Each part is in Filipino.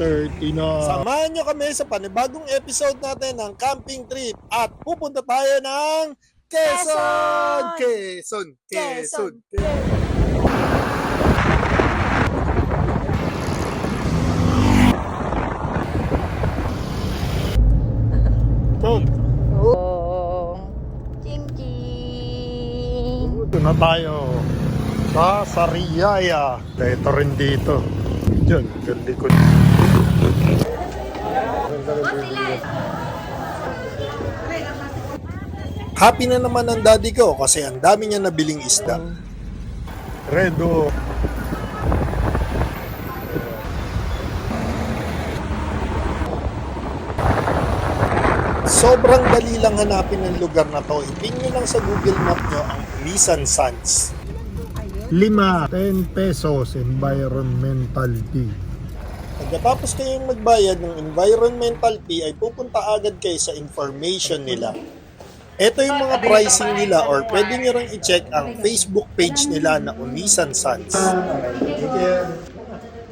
4:30 na. Samahan nyo kami sa panibagong episode natin ng camping trip at pupunta tayo ng Quezon! Quezon! Quezon! Quezon! Oh, ching ching. Ito na tayo sa Sariaya. Ito rin dito. Diyan, likod. Happy na naman ang daddy ko kasi ang dami niya nabiling isda. Redo. Sobrang dali lang hanapin ng lugar na to. Ipin nyo lang sa Google Map nyo ang Unisan Sands. 10 pesos environmental fee. Pagkatapos kayong magbayad ng environmental fee ay pupunta agad kayo sa information nila. Ito yung mga pricing nila or pwede nyo rin i-check ang Facebook page nila na Unisan Sands.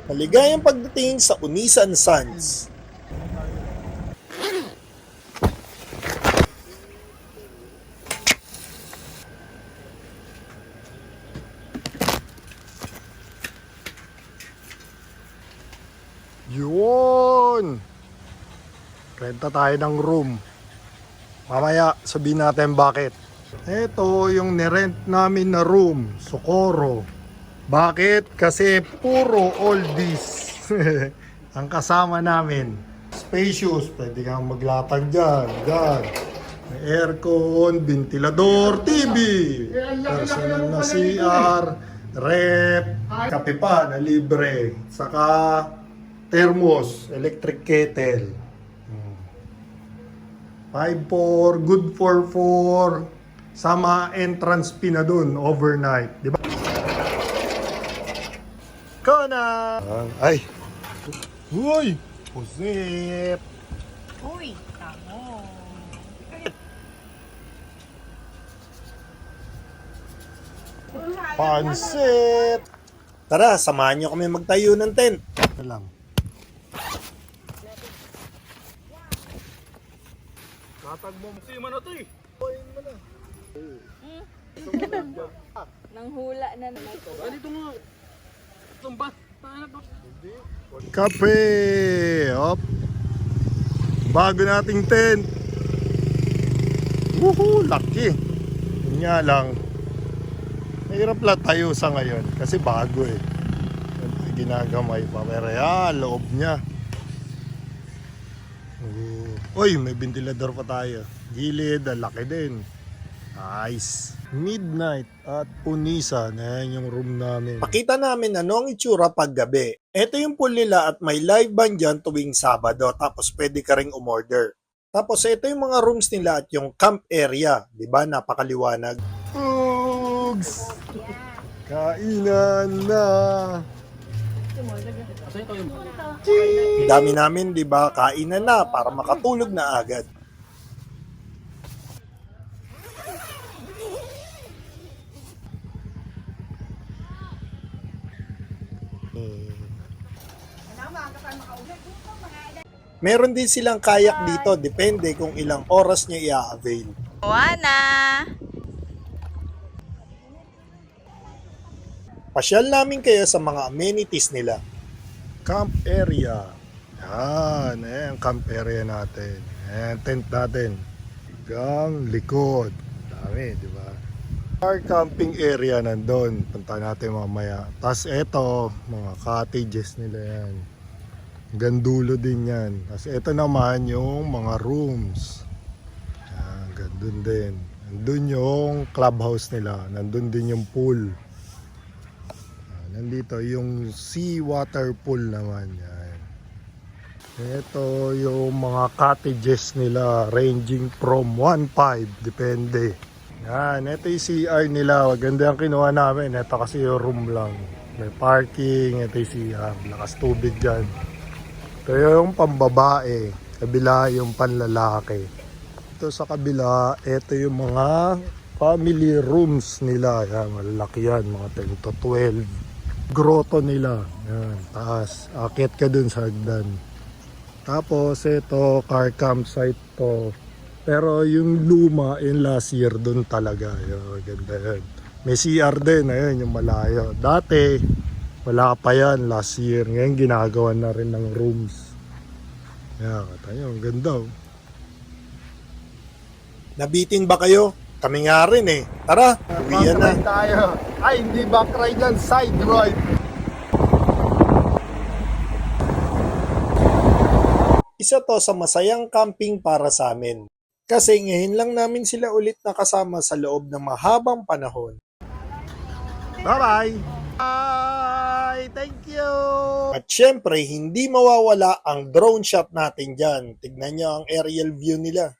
Maligayang pagdating sa Unisan Sands. Yun! Renta tayo ng room. Mamaya sabihin natin bakit. Ito yung nirent namin na room, Socorro. Bakit? Kasi puro oldies ang kasama namin. Spacious, pwede kang maglatag dyan. May aircon, ventilador, TV, personal na CR, rep, kape pa na libre, saka thermos, electric kettle. 5-4, good for 4. Sama entrance fee na dun, overnight. Di ba? Kona! Ay! Uy! Pusip! Uy, tamo. Pansit! Tara, samahan nyo kami magtayo ng tent. Ito lang. Tatag mo si man na to eh. Buhayin mo na. Nang hula na naman ito. Dito nga. Tumba. Kape! Hop! Bago nating tent. Woohoo! Laki! Yun nga lang. Mahirap lang tayo sa ngayon kasi bago eh. Ginagamay pa. Pero yan, loob niya. Uy, may ventilador pa tayo. Gilid, ang laki din. Nice. Midnight at Unisan. Ayan yung room namin. Pakita namin ano ang itsura pag gabi. Ito yung pool nila at may live band dyan tuwing Sabado. Tapos pwede ka ring umorder. Tapos ito yung mga rooms nila at yung camp area. Diba? Napakaliwanag. Ugs! Kainan na! Dami namin, di ba? Kainan na para makatulog na agad. Meron din silang kayak dito, depende kung ilang oras niya i-avail. Juana! Pasyal namin kaya sa mga amenities nila. Camp area. Yan, ang camp area natin. Ayan, tent natin. Hanggang likod. Dami, di ba? Our camping area nandun. Punta natin mamaya. Tapos eto, mga cottages nila yan. Hanggang dulo din yan. Tapos eto naman yung mga rooms. Yan, gandun din. Nandun yung clubhouse nila. Nandun din yung pool. Nandito yung sea water pool naman yan. Ito yung mga cottages nila ranging from 1.5 depende. Yan, ito yung CR nila. Maganda yung kinuha namin. Ito kasi yung room lang. May parking, ito yung CR. Lakas tubig dyan. Ito yung pambabae. Kabila yung panlalaki. Ito sa kabila, ito yung mga family rooms nila. Yan, malaki yan. Mga 10 to 12. grotto nila. Yan, taas. Akit ka dun sa hagdan. Tapos ito, car campsite to. Pero yung luma, yung last year dun talaga. Yung ganda yan. May CR din, ayun, yung malayo. Dati, wala pa yan last year. Ngayon, ginagawa na rin ng rooms. Yan, tayo, ang ganda. Nabitin ba kayo? Kami nga rin eh. Tara, uwian na. Tayo. Ay, hindi back ride yan, side ride. Isa to sa masayang camping para sa amin. Kasi ngayon lang namin sila ulit nakasama sa loob ng mahabang panahon. Bye-bye! Bye! Thank you! At syempre, hindi mawawala ang drone shot natin dyan. Tignan nyo ang aerial view nila.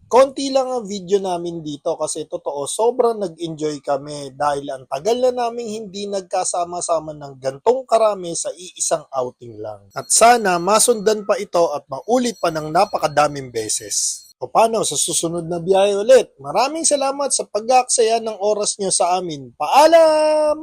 Konti lang ang video namin dito kasi totoo, sobrang nag-enjoy kami dahil ang tagal na naming hindi nagkasama-sama ng gantong karami sa iisang outing lang. At sana masundan pa ito at maulit pa ng napakadaming beses. O paano sa susunod na biyahe ulit? Maraming salamat sa pag-aaksaya ng oras nyo sa amin. Paalam!